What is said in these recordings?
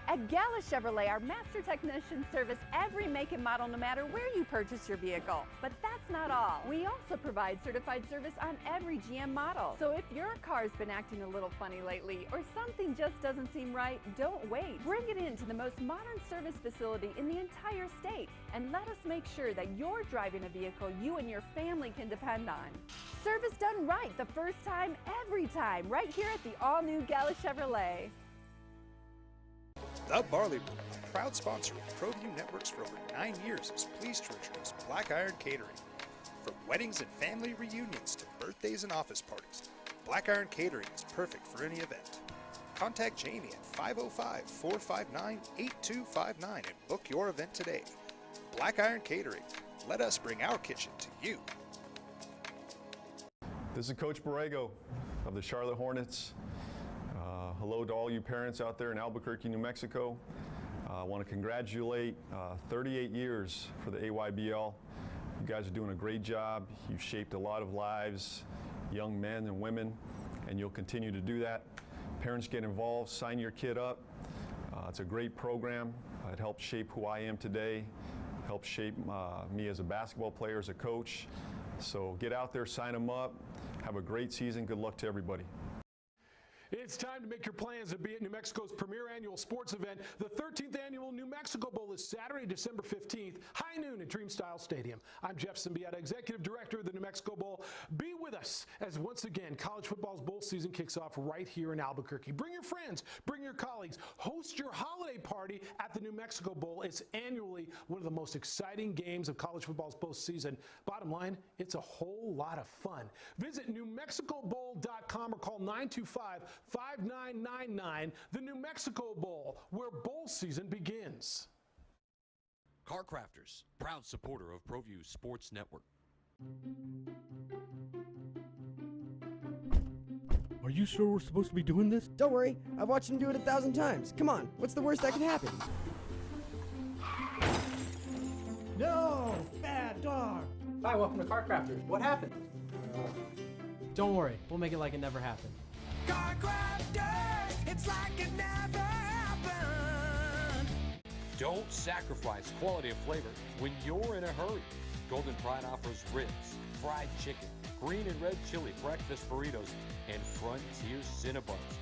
At Gala Chevrolet, our master technicians service every make and model no matter where you purchase your vehicle. But that's not all. We also provide certified service on every GM model. So if your car's been acting a little funny lately or something just doesn't seem right, don't wait. Bring it in to the most modern service facility in the entire state and let us make sure that you're driving a vehicle you and your family can depend on. Service done right the first time, every time, right here at the all-new Gala Chevrolet. The Barley Room, a proud sponsor of Proview Networks for over 9 years, is pleased to introduce Black Iron Catering. From weddings and family reunions to birthdays and office parties, Black Iron Catering is perfect for any event. Contact Jamie at 505-459-8259 and book your event today. Black Iron Catering. Let us bring our kitchen to you. This is Coach Borrego of the Charlotte Hornets. Hello to all you parents out there in Albuquerque, New Mexico. I want to congratulate 38 years for the AYBL. You guys are doing a great job. You've shaped a lot of lives, young men and women, and you'll continue to do that. Parents, get involved, sign your kid up. It's a great program. It helped shape who I am today, helped shape me as a basketball player, as a coach. So get out there, sign them up. Have a great season. Good luck to everybody. It's time to make your plans to be at New Mexico's premier annual sports event. The 13th annual New Mexico Bowl is Saturday, December 15th, high noon at Dreamstyle Stadium. I'm Jeff Symbieta, Executive Director of the New Mexico Bowl. Be with us as once again college football's bowl season kicks off right here in Albuquerque. Bring your friends, bring your colleagues, host your holiday party at the New Mexico Bowl. It's annually one of the most exciting games of college football's postseason. Bottom line, it's a whole lot of fun. Visit NewMexicoBowl.com or call 925-5999, the New Mexico Bowl, where bowl season begins. Car Crafters, proud supporter of Proview Sports Network. Are you sure we're supposed to be doing this? Don't worry, I've watched him do it 1,000 times. Come on, what's the worst that can happen? No! Bad dog! Hi, welcome to Car Crafters. What happened? Don't worry, we'll make it like it never happened. Car Crafters, it's like it never happened. Don't sacrifice quality of flavor when you're in a hurry. Golden Pride offers ribs, fried chicken, green and red chili breakfast burritos, and Frontier Cinnabons.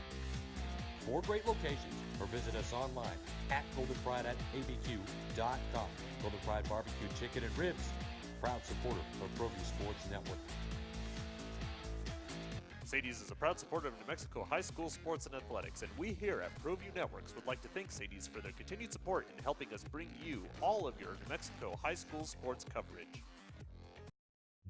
4 great locations, or visit us online at goldenpride@abq.com. Golden Pride Barbecue Chicken and Ribs, proud supporter of Proview Sports Network. Sadie's is a proud supporter of New Mexico high school sports and athletics, and we here at Proview Networks would like to thank Sadie's for their continued support in helping us bring you all of your New Mexico high school sports coverage.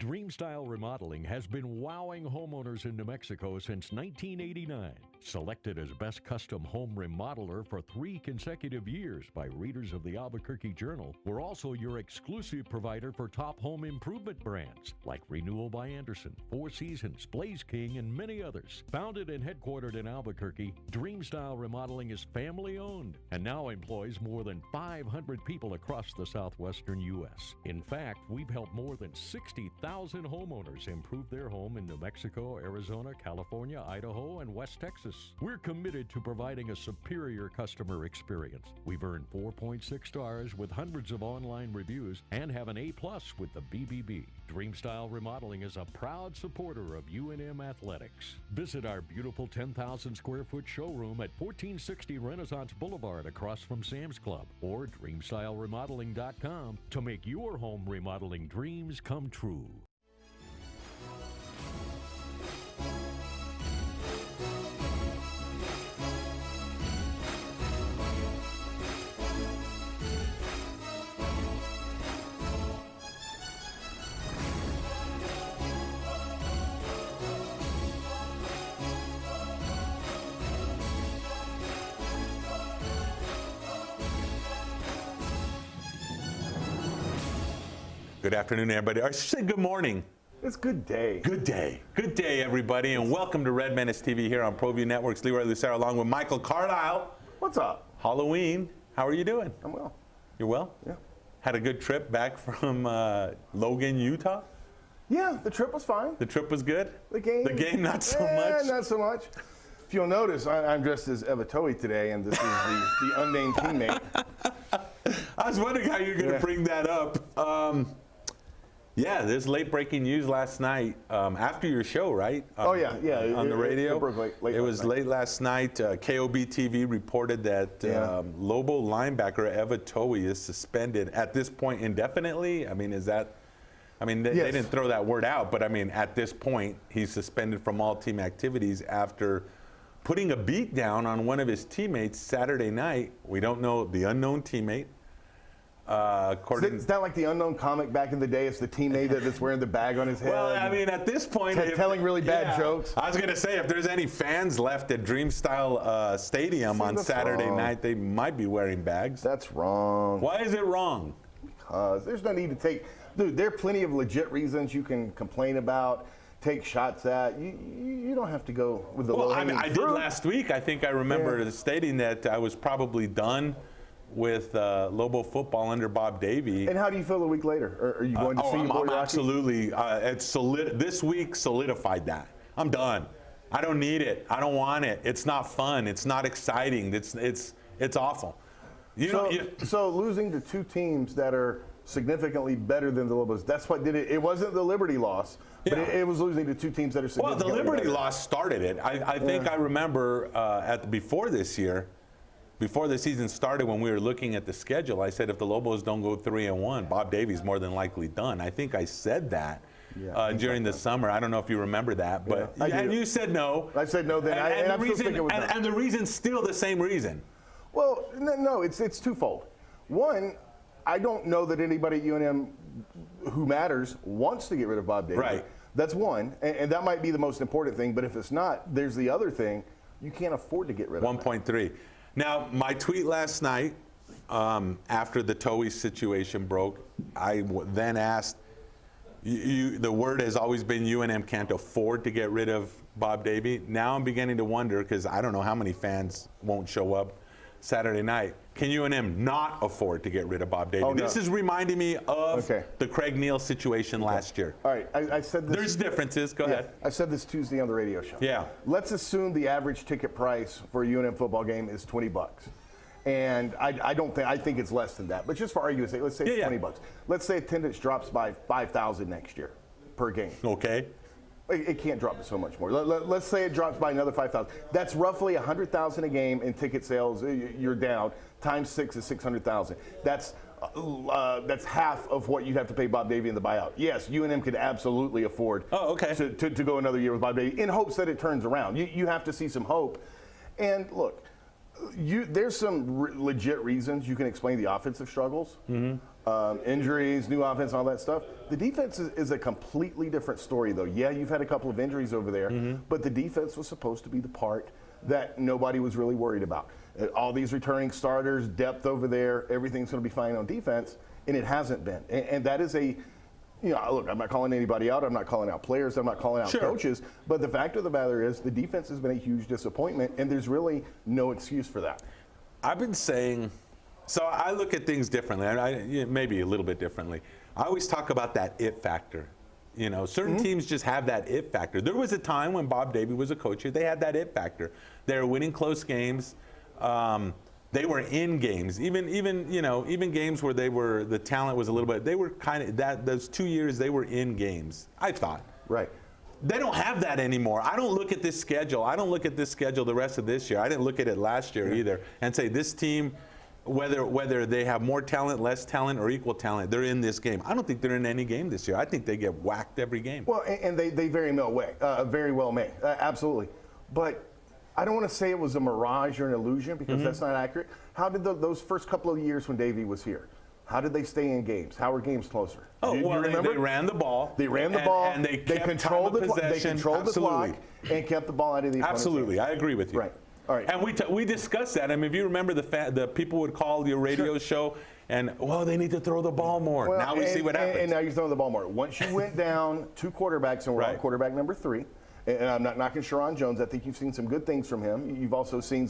Dreamstyle Remodeling has been wowing homeowners in New Mexico since 1989. Selected as Best Custom Home Remodeler for 3 consecutive years by readers of the Albuquerque Journal, we're also your exclusive provider for top home improvement brands like Renewal by Anderson, Four Seasons, Blaze King, and many others. Founded and headquartered in Albuquerque, Dreamstyle Remodeling is family-owned and now employs more than 500 people across the southwestern U.S. In fact, we've helped more than 60,000 homeowners improve their home in New Mexico, Arizona, California, Idaho, and West Texas. We're committed to providing a superior customer experience. We've earned 4.6 stars with hundreds of online reviews and have an A+ with the BBB. Dreamstyle Remodeling is a proud supporter of UNM Athletics. Visit our beautiful 10,000 square foot showroom at 1460 Renaissance Boulevard across from Sam's Club, or dreamstyleremodeling.com to make your home remodeling dreams come true. Good afternoon, everybody. I should say good morning. It's good day. Good day. Good day, everybody, and welcome to Red Menace TV here on Proview Networks. Leroy Lucero along with Michael Carlisle. What's up? Halloween. How are you doing? I'm well. You're well? Yeah. Had a good trip back from Logan, Utah? Yeah, the trip was fine. The trip was good? The game not so much? Not so much. If you'll notice, I'm dressed as Evatoe today, and this is the unnamed teammate. I was wondering how you're going to bring that up. Yeah, there's late breaking news last night after your show, right? Oh, yeah. On the radio. It broke late it was late last night. KOB TV reported that Lobo linebacker Evatoe is suspended at this point indefinitely. I mean, is that... I mean, they didn't throw that word out, but I mean, at this point, he's suspended from all team activities after putting a beat down on one of his teammates Saturday night. We don't know the unknown teammate. Is that like the unknown comic back in the day? It's the teammate that's wearing the bag on his head. Well, I mean, at this point, telling really bad jokes. I was going to say, if there's any fans left at Dreamstyle Stadium on Saturday night, they might be wearing bags. That's wrong. Why is it wrong? Because there's no need to take. Dude, there are plenty of legit reasons you can complain about, take shots at. You don't have to go with the low-hanging fruit. I did last week. I think I remember stating that I was probably done with Lobo football under Bob Davie. And how do you feel a week later? Are you going to see your boy Rocky? Absolutely. This week solidified that. I'm done. I don't need it. I don't want it. It's not fun. It's not exciting. It's awful. So losing to two teams that are significantly better than the Lobos, that's what did it. It wasn't the Liberty loss, but it was losing to two teams that are significantly better. Well, the Liberty loss started it. I think I remember before the season started, when we were looking at the schedule, I said if the Lobos don't go 3-1, Bob Davie's more than likely done. I think I said that during the summer. I don't know if you remember that, but and you said no. I said no then, and I'm still thinking with and the reason's still the same reason. Well, no, it's twofold. One, I don't know that anybody at UNM who matters wants to get rid of Bob Davie. Right. That's one, and that might be the most important thing. But if it's not, there's the other thing. You can't afford to get rid of 1.3. Now, my tweet last night, after the Toei situation broke, I then asked, the word has always been UNM can't afford to get rid of Bob Davie. Now I'm beginning to wonder, because I don't know how many fans won't show up Saturday night. Can UNM not afford to get rid of Bob Davie? Oh, no. This is reminding me of the Craig Neal situation last year. All right, I said this. There's differences. Go ahead. I said this Tuesday on the radio show. Yeah. Let's assume the average ticket price for a UNM football game is $20. And I think it's less than that. But just for argument's sake, let's say it's $20. Let's say attendance drops by 5,000 next year per game. Okay. It can't drop so much more. Let's say it drops by another 5,000. That's roughly 100,000 a game in ticket sales. You're down. Times 6 is 600,000. That's half of what you'd have to pay Bob Davie in the buyout. Yes, UNM could absolutely afford to go another year with Bob Davie in hopes that it turns around. You have to see some hope. And look, there's some legit reasons you can explain the offensive struggles. Injuries, new offense, all that stuff. The defense is a completely different story, though. Yeah, you've had a couple of injuries over there, but the defense was supposed to be the part that nobody was really worried about. All these returning starters, depth over there, everything's going to be fine on defense, and it hasn't been. And that is look, I'm not calling anybody out. I'm not calling out players. I'm not calling out coaches. But the fact of the matter is the defense has been a huge disappointment, and there's really no excuse for that. I've been saying, so I look at things differently, maybe a little bit differently. I always talk about that it factor. Certain teams just have that it factor. There was a time when Bob Davie was a coach here, they had that it factor. They were winning close games. They were in games, even games where the talent was a little bit. They were those 2 years they were in games. I thought. Right. They don't have that anymore. I don't look at this schedule. I don't look at this schedule the rest of this year. I didn't look at it last year either, and say this team, whether they have more talent, less talent, or equal talent, they're in this game. I don't think they're in any game this year. I think they get whacked every game. Well, and they very well may, absolutely. But I don't want to say it was a mirage or an illusion, because that's not accurate. How did those first couple of years when Davie was here, how did they stay in games? How were games closer? Oh, you remember? They ran the ball. They ran the ball. And they controlled the possession. They controlled the clock and kept the ball out of the opponent's Absolutely, hands. I agree with you. Right. All right. And we discussed that. I mean, if you remember, the people would call your radio show and, they need to throw the ball more. Well, now we see what happens. And now you're throwing the ball more. Once you went down two quarterbacks and we're on quarterback number 3, and I'm not knocking Sharon Jones. I think you've seen some good things from him. You've also seen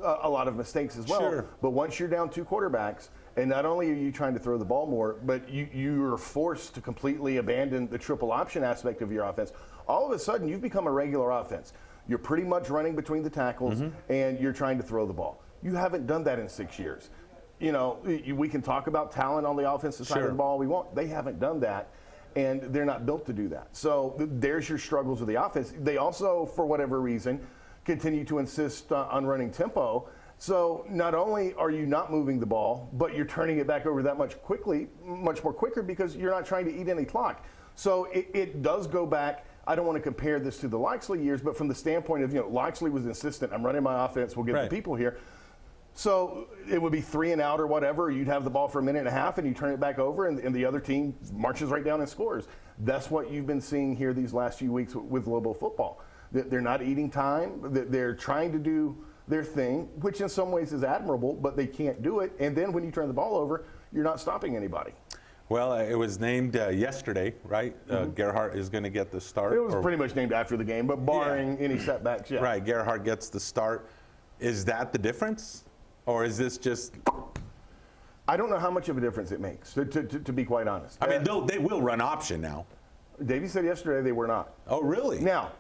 a lot of mistakes as well. Sure. But once you're down two quarterbacks And not only are you trying to throw the ball more, but you are forced to completely abandon the triple option aspect of your offense. All of a sudden, you've become a regular offense. You're pretty much running between the tackles, and you're trying to throw the ball. You haven't done that in 6 years. You know, we can talk about talent on the offensive side of the ball we want. They haven't done that, and they're not built to do that. So there's your struggles with the offense. They also, for whatever reason, continue to insist on running tempo. So not only are you not moving the ball, but you're turning it back over that much more quicker because you're not trying to eat any clock. So it does go back. I don't want to compare this to the Loxley years, but from the standpoint of, Loxley was insistent, I'm running my offense, we'll get the people here. So it would be 3 and out or whatever. You'd have the ball for a minute and a half, and you turn it back over, and the other team marches right down and scores. That's what you've been seeing here these last few weeks with Lobo football. They're not eating time. They're trying to do their thing, which in some ways is admirable, but they can't do it. And then when you turn the ball over, you're not stopping anybody. Well, it was named yesterday, right? Gerhardt is going to get the start. It was pretty much named after the game, but barring any setbacks, yeah. Right, Gerhardt gets the start. Is that the difference? Or is this just... I don't know how much of a difference it makes, to be quite honest. I mean, they will run option now. Davey said yesterday they were not. Oh, really? Now,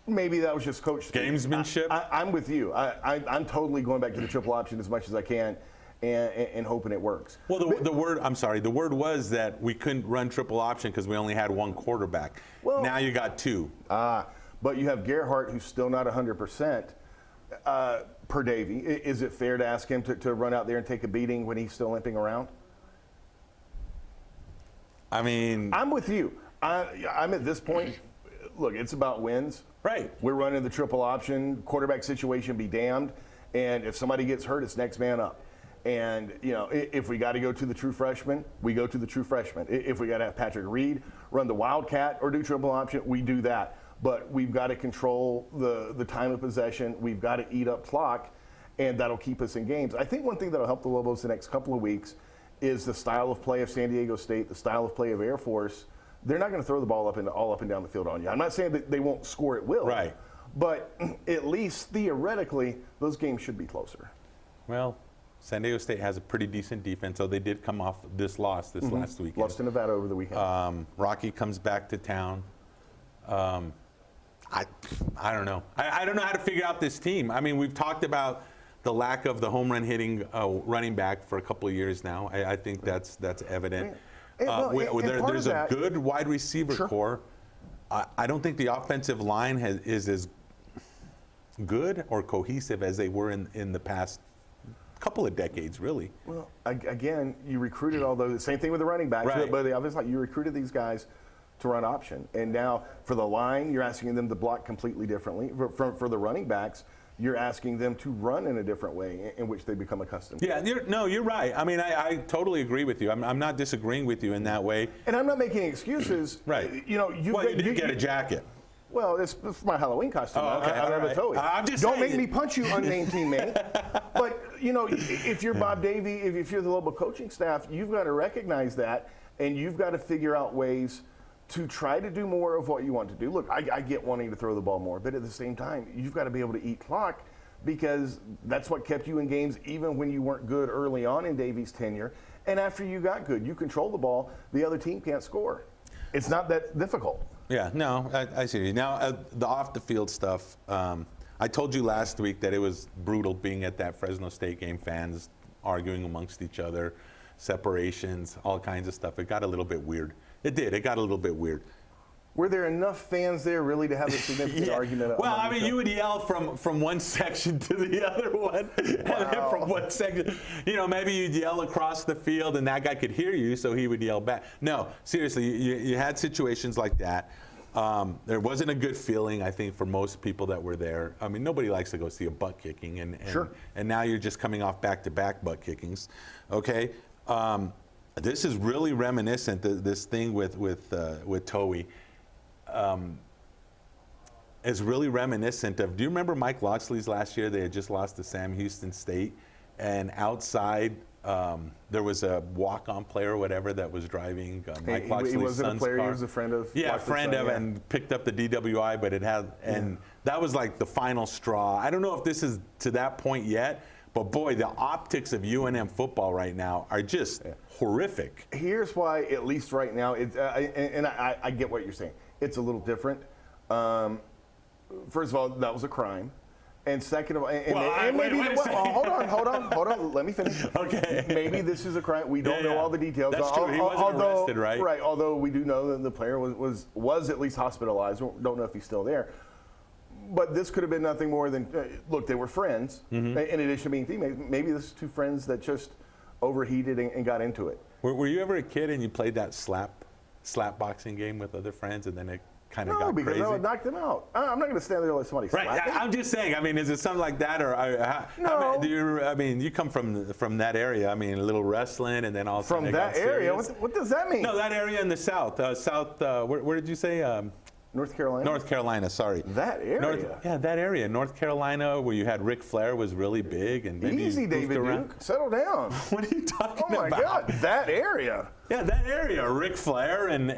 maybe that was just coach speak. Gamesmanship? I'm with you. I'm totally going back to the triple option as much as I can and hoping it works. Well, the word was that we couldn't run triple option because we only had one quarterback. Well, now you got 2. But you have Gerhardt, who's still not 100%. Per Davey, is it fair to ask him to run out there and take a beating when he's still limping around? I mean, I'm with you. I'm at this point. Look, it's about wins. Right. We're running the triple option. Quarterback situation be damned. And if somebody gets hurt, it's next man up. And, if we got to go to the true freshman, we go to the true freshman. If we got to have Patrick Reed run the Wildcat or do triple option, we do that. But we've got to control the time of possession. We've got to eat up clock, and that'll keep us in games. I think one thing that'll help the Lobos the next couple of weeks is the style of play of San Diego State, the style of play of Air Force. They're not going to throw the ball all up and down the field on you. I'm not saying that they won't score at will. Right. But at least theoretically, those games should be closer. Well, San Diego State has a pretty decent defense, so they did come off this loss last weekend. Lost to Nevada over the weekend. Rocky comes back to town. I don't know. I don't know how to figure out this team. I mean, we've talked about the lack of the home run hitting running back for a couple of years now. I think that's evident. There's a good wide receiver core. I don't think the offensive line is as good or cohesive as they were in the past couple of decades, really. Well, again, you recruited all those. Same thing with the running backs. Right. But the offensive line, you recruited these guys to run option. And now for the line, you're asking them to block completely differently. For the running backs, you're asking them to run in a different way in which they become accustomed to. Yeah, you're right. I mean, I totally agree with you. I'm not disagreeing with you in that way. And I'm not making excuses. Right. You did get a jacket. Well, it's my Halloween costume. Oh, okay. I don't have a toy. Don't make me punch you, unnamed teammate. But, if you're Bob Davey, if you're the Lobo coaching staff, you've got to recognize that, and you've got to figure out ways to try to do more of what you want to do. Look, I get wanting to throw the ball more, but at the same time, you've got to be able to eat clock because that's what kept you in games even when you weren't good early on in Davey's tenure. And after you got good, you control the ball, the other team can't score. It's not that difficult. Yeah, no, I see you. Now, the off-the-field stuff, I told you last week that it was brutal being at that Fresno State game, fans arguing amongst each other, separations, all kinds of stuff. It got a little bit weird. It did. It got a little bit weird. Were there enough fans there really to have a significant argument? Well, I mean, you would yell from one section to the other one, and then from one section. Maybe you'd yell across the field, and that guy could hear you, so he would yell back. No, seriously, you had situations like that. There wasn't a good feeling, I think, for most people that were there. I mean, nobody likes to go see a butt kicking, and now you're just coming off back-to-back butt kickings. Okay. This is really reminiscent. This thing with Towie is really reminiscent of. Do you remember Mike Loxley's last year? They had just lost to Sam Houston State, and outside there was a walk-on player or whatever that was driving Mike Loxley's son's car. He wasn't a player. He was a friend of. Yeah, a friend of, and picked up the DWI, but it had, and that was like the final straw. I don't know if this is to that point yet. But boy, the optics of UNM football right now are just horrific. Here's why, at least right now, I get what you're saying. It's a little different. First of all, that was a crime. And second of all, hold on, let me finish. Okay. Maybe this is a crime. We don't know all the details. That's true. He wasn't arrested, right? Right. Although we do know that the player was at least hospitalized. We don't know if he's still there. But this could have been nothing more than look. They were friends. In addition to being teammates, maybe this is two friends that just overheated and got into it. Were you ever a kid and you played that slap boxing game with other friends, and then it kind of got crazy? No, because I would knock them out. I'm not going to stand there and let somebody slap me. I'm just saying. I mean, is it something like that, or no? You come from that area. I mean, a little wrestling, and then all of a sudden from that area. What does that mean? No, that area in the south. Where did you say? North Carolina. North Carolina. Sorry. That area. That area. North Carolina, where you had Ric Flair was really big, and maybe easy, David Duke. Settle down. What are you talking about? Oh my God, that area. Yeah, that area. Ric Flair and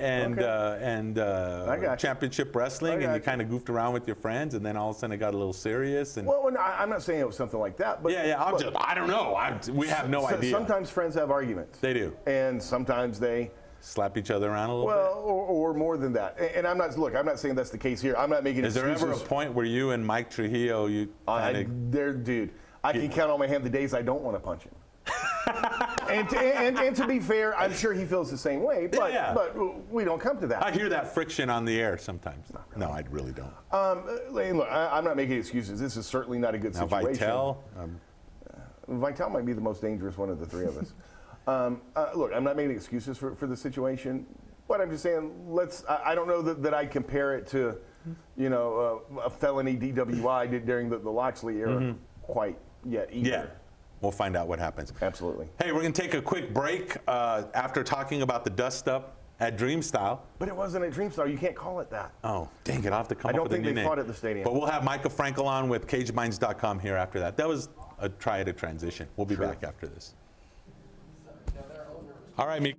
championship wrestling, and you kind of goofed around with your friends, and then all of a sudden it got a little serious. And well, I'm not saying it was something like that, but I don't know. We have no idea. Sometimes friends have arguments. They do, and sometimes they slap each other around a little bit. Well, or more than that. And I'm not saying that's the case here. I'm not making excuses. Is there ever a point where you and Mike Trujillo, dude, I can count on my hand the days I don't want to punch him. and to be fair, I'm sure he feels the same way, but we don't come to that. I hear that friction on the air sometimes. No, I really don't. Look, I'm not making excuses. This is certainly not a good situation. Vital? Vital might be the most dangerous one of the three of us. Look, I'm not making excuses for the situation, but I'm just saying I don't know that I compare it to, a felony DWI during the Loxley era quite yet either. Yeah. We'll find out what happens. Absolutely. Hey, we're going to take a quick break after talking about the dust-up at Dreamstyle. But it wasn't at Dreamstyle. You can't call it that. Oh, dang it. I'll have to come up with a new name. I don't think they fought at the stadium. But we'll have Micah Frankel on with CageMinds.com here after that. That was a try at a transition. We'll be back after this. All right, Mika.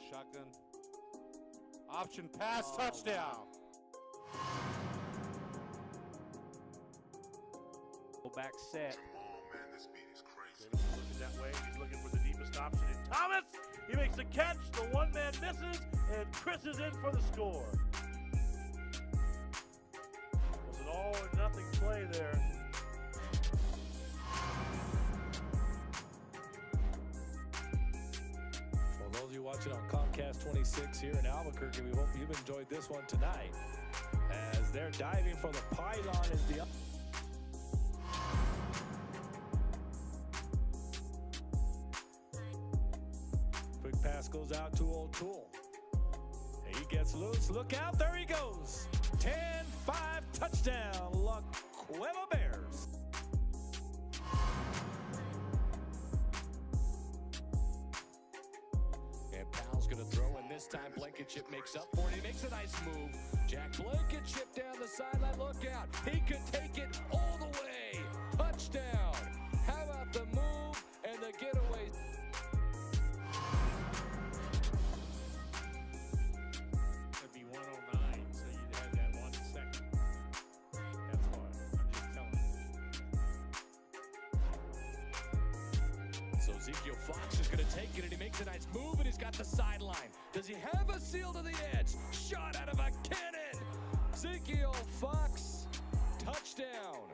Shotgun. Option pass, touchdown. Go back set. Come on, man, this beat is crazy. Looking that way, he's looking for the deepest option. And Thomas, he makes the catch. The one man misses, and Chris is in for the score. Was an all or nothing play there. Those of you watching on Comcast 26 here in Albuquerque, we hope you've enjoyed this one tonight as they're diving for the pylon as the quick pass goes out to O'Toole. He gets loose. Look out. There he goes. 10-5 touchdown. La Cueva Bears. Powell's going to throw, and this time Blankenship makes up for it. He makes a nice move. Jack Blankenship down the sideline. Look out. He could take it all the way. Touchdown. How about the move and the getaway? It'd be 109, so you'd have that 1 second. That's why. I'm just telling you. So Ezekiel Fox is going to take it, and he makes a nice move, and he's got the sideline. Does he have a seal to the edge? Shot out of a cannon. Ezekiel Fox, touchdown.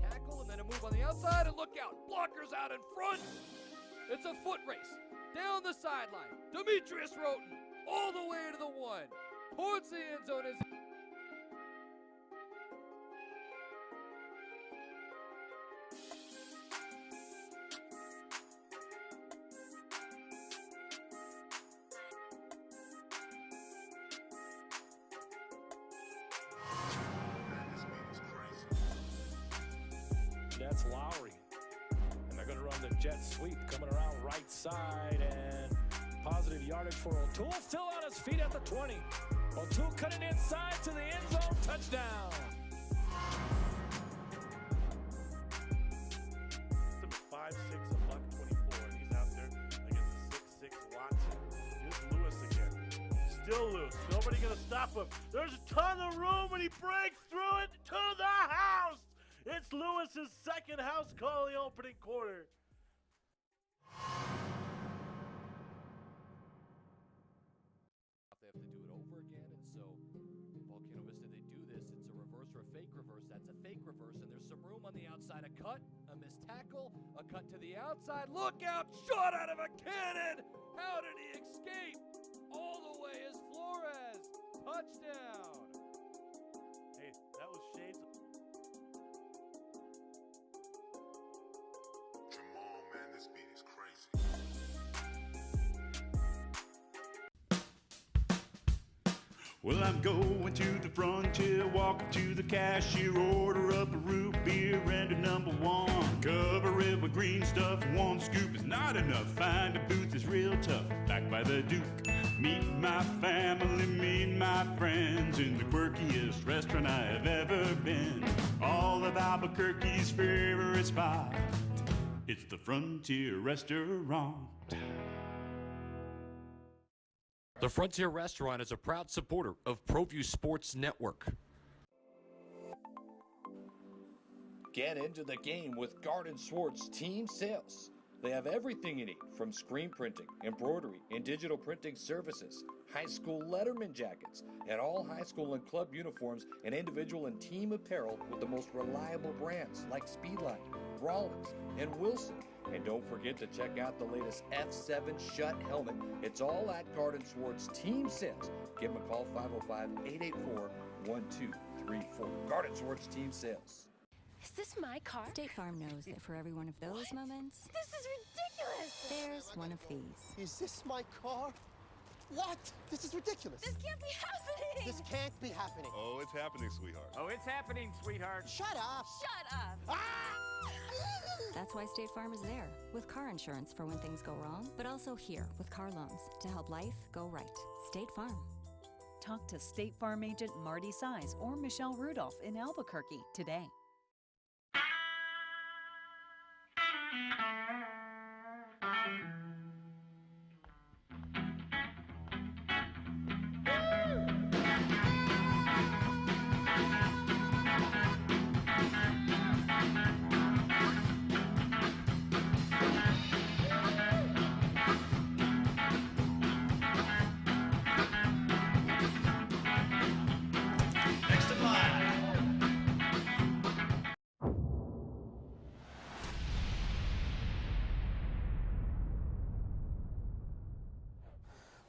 Tackle and then a move on the outside, and look out, blockers out in front. It's a foot race down the sideline. Demetrius Roten all the way to the 1 towards the end zone. That's Lowry. And they're going to run the jet sweep coming around right side, and positive yardage for O'Toole. Still out his feet at the 20. O'Toole cutting inside to the end zone, touchdown. It's a 5'6", a buck 24, and he's out there against the 6'6" Watson. Here's Lewis again. Still loose. Nobody gonna stop him. There's a ton of room, and he breaks through it to the house. It's Lewis's second house call in the opening quarter. They have to do it over again, and so Volcano Vista, they do this. It's a reverse or a fake reverse. That's a fake reverse, and there's some room on the outside. A cut, a missed tackle, a cut to the outside. Look out! Shot out of a cannon! How did he escape? All the way is Flores. Touchdown! Hey, that was shades of... Jamal, man, this beat is crazy. Well, I'm going to the frontier, walking to the cashier, order up a root beer and a number one. Cover it with green stuff, one scoop is not enough. Find a booth is real tough, back by the Duke. Meet my family, meet my friends in the quirkiest restaurant I have ever been. All of Albuquerque's favorite spot, it's the Frontier Restaurant. The Frontier Restaurant is a proud supporter of Proview Sports Network. Get into the game with Garden Swartz Team Sales. They have everything you need, from screen printing, embroidery, and digital printing services, high school letterman jackets, and all high school and club uniforms, and individual and team apparel with the most reliable brands like Speedline, Rawlins, and Wilson. And don't forget to check out the latest F7 Shut helmet. It's all at Garden Swartz Team Sales. Give them a call, 505-884-1234. Garden Swartz Team Sales. Is this my car? State Farm knows that for every one of those moments, This is ridiculous! there's one of these. Is this my car? What? This is ridiculous. This can't be happening! This can't be happening. Oh, it's happening, sweetheart. Oh, it's happening, sweetheart. Shut up. Shut up! That's why State Farm is there, with car insurance for when things go wrong, but also here with car loans to help life go right. State Farm. Talk to State Farm agent Marty Size or Michelle Rudolph in Albuquerque today. Next in line.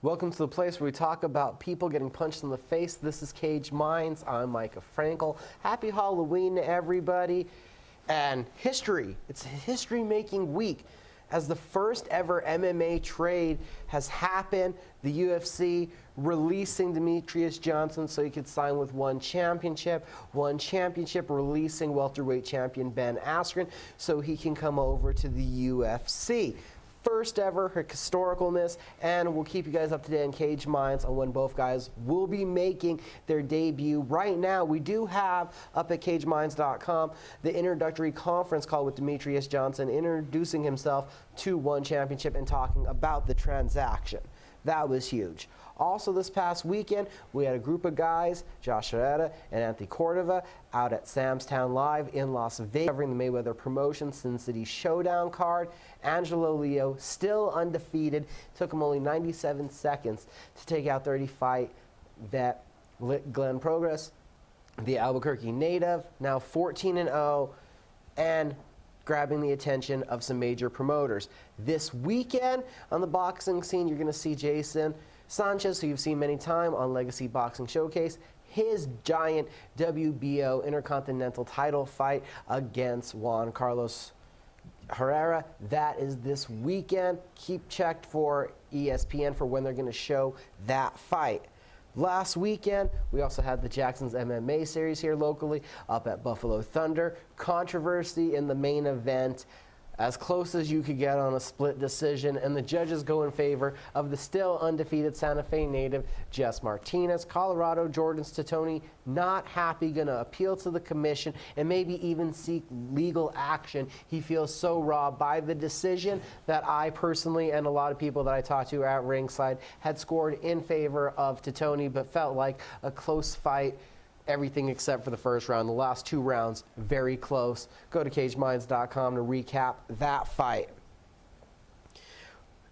Welcome to the place where we talk about people getting punched in the face. This is Cage Minds. I'm Micah Frankel. Happy Halloween, everybody. And history. It's a history-making week as the first ever MMA trade has happened. The UFC releasing Demetrius Johnson so he could sign with One Championship releasing welterweight champion Ben Askren so he can come over to the UFC. First ever historicalness, and we'll keep you guys up to date on Cage Minds on when both guys will be making their debut. Right now, we do have up at cageminds.com the introductory conference call with Demetrius Johnson introducing himself to One Championship and talking about the transaction. That was huge. Also this past weekend, we had a group of guys, Josh Herrera and Anthony Cordova, out at Sam's Town Live in Las Vegas, covering the Mayweather Promotion Sin City Showdown card. Angelo Leo, still undefeated, took him only 97 seconds to take out 30-fight vet Glenn Progress, the Albuquerque native, now 14-0, and grabbing the attention of some major promoters. This weekend on the boxing scene, you're going to see Jason Sanchez, who you've seen many times on Legacy Boxing Showcase, his giant WBO Intercontinental title fight against Juan Carlos Herrera. That is this weekend. Keep checked for ESPN for when they're going to show that fight. Last weekend, we also had the Jackson's MMA series here locally up at Buffalo Thunder. Controversy in the main event. as close as you could get on a split decision, and the judges go in favor of the still undefeated Santa Fe native Jess Martinez. Colorado Jordan's Titoni not happy, going to appeal to the commission and maybe even seek legal action. He feels so robbed by the decision that I personally and a lot of people that I talked to at ringside had scored in favor of Titoni, but felt like a close fight. Everything except for the first round. The last 2 rounds, very close. Go to cageminds.com to recap that fight.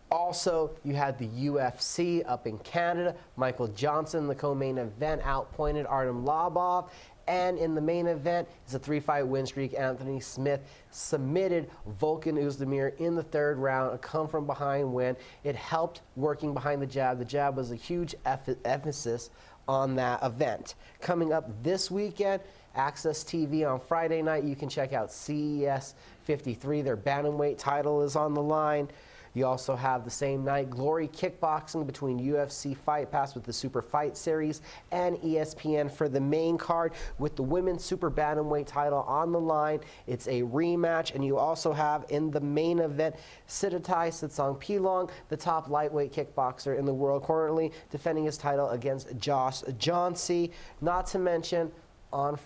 Also, you had the UFC up in Canada. Michael Johnson, the co-main event, outpointed Artem Lobov. And in the main event, it's a 3-fight win streak. Anthony Smith submitted Volkan Oezdemir in the 3rd round, a come-from-behind win. It helped working behind the jab. The jab was a huge emphasis on that event. Coming up this weekend, Access TV on Friday night, you can check out CES 53. Their bantamweight title is on the line. You also have the same night Glory Kickboxing between UFC Fight Pass with the Super Fight Series and ESPN for the main card with the women's Super Bantamweight title on the line. It's a rematch, and you also have in the main event Siddharth Sitsong-Pilong, the top lightweight kickboxer in the world, currently defending his title against Josh Johnsey. Not to mention, on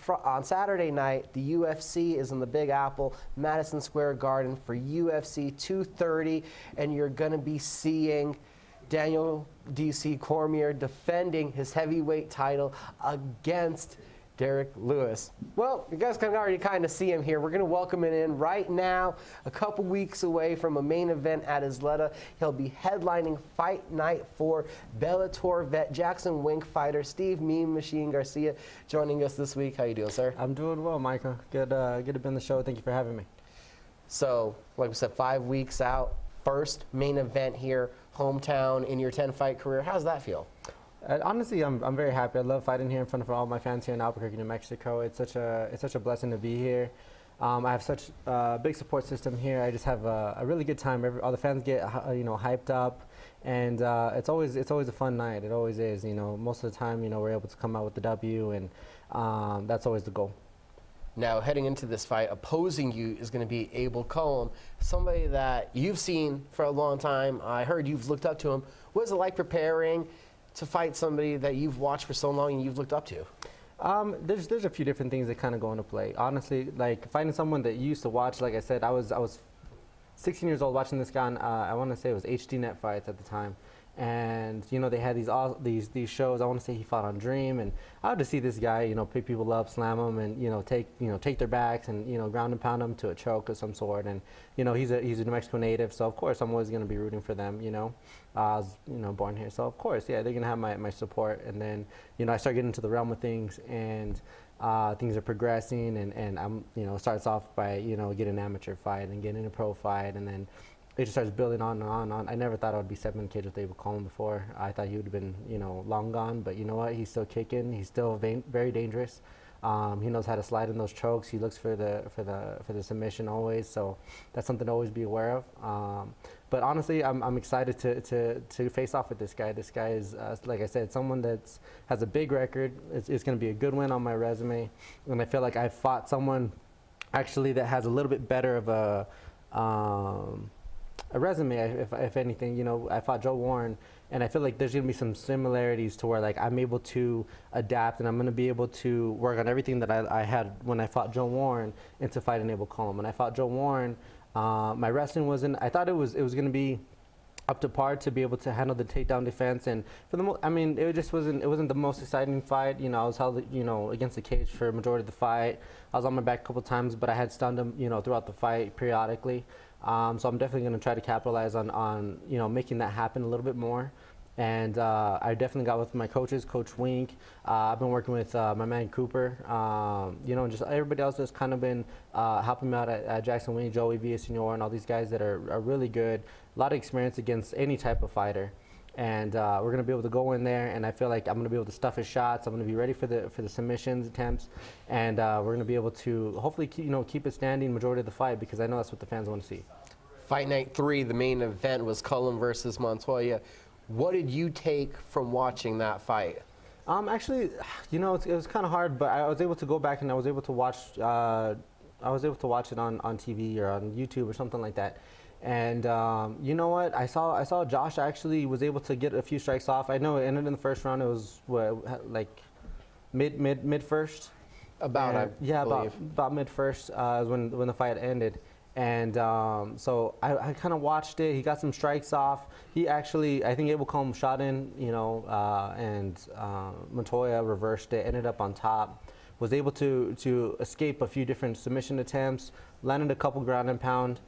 Saturday night, the UFC is in the Big Apple, Madison Square Garden for UFC 230, and you're going to be seeing Daniel D.C. Cormier defending his heavyweight title against Derek Lewis. Well, you guys can already kind of see him here. We're going to welcome him in right now, a couple weeks away from a main event at Isleta. He'll be headlining Fight Night for Bellator vet Jackson Wink fighter Steve Mean Machine Garcia joining us this week. How you doing, sir? I'm doing well, Micah. Good to be on the show. Thank you for having me. So, like we said, 5 weeks out, first main event here, hometown in your 10-fight career. How's that feel? Honestly, I'm very happy. I love fighting here in front of all my fans here in Albuquerque, New Mexico. It's such a blessing to be here. I have such a big support system here. I just have a really good time. All the fans get hyped up, and it's always a fun night. It always is. Most of the time, we're able to come out with the W, and that's always the goal. Now, heading into this fight, opposing you is going to be Abel Cullum, somebody that you've seen for a long time. I heard you've looked up to him. What is it like preparing to fight somebody that you've watched for so long and you've looked up to? There's a few different things that kind of go into play. Honestly, like finding someone that you used to watch. Like I said, I was 16 years old watching this guy on, I want to say it was HDNet Fights at the time. And they had these shows. I want to say he fought on Dream, and I would just see this guy, pick people up, slam them, and take their backs and ground and pound them to a choke of some sort. And he's a New Mexico native, so of course I'm always going to be rooting for them. I was born here, so of course, yeah, they're going to have my support. And then I start getting into the realm of things, and things are progressing, and I'm it starts off by getting an amateur fight and getting a pro fight, and then it just starts building on and on and on. I never thought I would be 7 in the cage with Abel Cullum before. I thought he would have been, long gone. But you know what? He's still kicking. He's still very dangerous. He knows how to slide in those chokes. He looks for the submission always. So that's something to always be aware of. But honestly, I'm excited to face off with this guy. This guy is, like I said, someone that has a big record. It's going to be a good win on my resume. And I feel like I fought someone actually that has a little bit better of a resume, if anything. I fought Joe Warren, and I feel like there's going to be some similarities to where I'm able to adapt, and I'm going to be able to work on everything that I had when I fought Joe Warren into fighting Abel Cullum. When I fought Joe Warren, my wrestling wasn't. I thought it was going to be up to par to be able to handle the takedown defense, and for the it just wasn't. It wasn't the most exciting fight. I was held against the cage for a majority of the fight. I was on my back a couple times, but I had stunned him throughout the fight periodically. So I'm definitely going to try to capitalize on making that happen a little bit more. And I definitely got with my coaches, Coach Wink. I've been working with my man Cooper, and just everybody else that's kind of been helping me out at Jackson Wink, Joey Villasenor, and all these guys that are really good. A lot of experience against any type of fighter. And we're going to be able to go in there, and I feel like I'm going to be able to stuff his shots. I'm going to be ready for the submissions attempts, and we're going to be able to hopefully keep it standing majority of the fight, because I know that's what the fans want to see. Fight Night 3, the main event was Cullum versus Montoya. What did you take from watching that fight? Actually, it was kind of hard, but I was able to go back and I was able to watch to watch it on TV or on YouTube or something like that. And you know what? I saw Josh actually was able to get a few strikes off. I know it ended in the first round. It was like mid first. About mid first when the fight ended. And so I kind of watched it. He got some strikes off. He actually, I think Abel Colm shot in, and Montoya reversed it, ended up on top. Was able to escape a few different submission attempts, landed a couple ground and pound.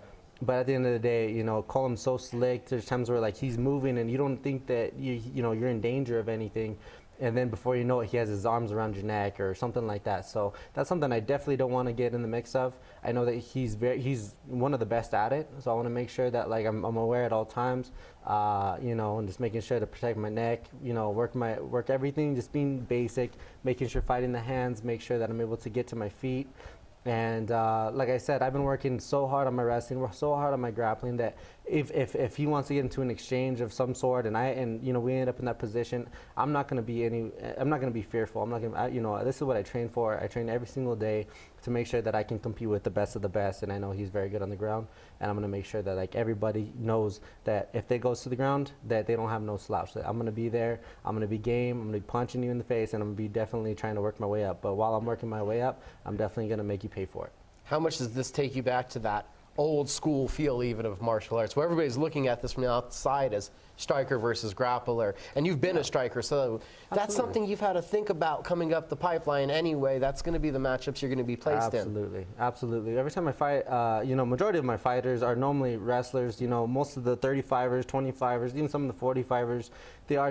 But at the end of the day, Colm's so slick. There's times where like he's moving and you don't think that you're in danger of anything. And then before you know it, he has his arms around your neck or something like that. So that's something I definitely don't want to get in the mix of. I know that he's one of the best at it. So I want to make sure that like I'm aware at all times, and just making sure to protect my neck, work everything, just being basic, making sure fighting the hands, make sure that I'm able to get to my feet. And like I said, I've been working so hard on my wrestling, so hard on my grappling that if he wants to get into an exchange of some sort, and we end up in that position, I'm not going to be fearful. I'm not going to, this is what I train for. I train every single day to make sure that I can compete with the best of the best, and I know he's very good on the ground, and I'm going to make sure that like everybody knows that if they goes to the ground, that they don't have no slouch. That I'm going to be there, I'm going to be game, I'm going to be punching you in the face, and I'm going to be definitely trying to work my way up. But while I'm working my way up, I'm definitely going to make you pay for it. How much does this take you back to that old school feel even of martial arts, where everybody's looking at this from the outside as striker versus grappler, and you've been a striker, so that's something you've had to think about coming up the pipeline anyway. That's going to be the matchups you're going to be placed in. Absolutely. Every time I fight, majority of my fighters are normally wrestlers. Most of the 35ers, 25ers, even some of the 45ers, they are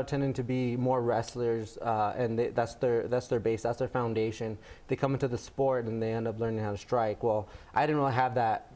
tending to be more wrestlers, and that's their base, that's their foundation. They come into the sport and they end up learning how to strike. Well, I didn't really have that.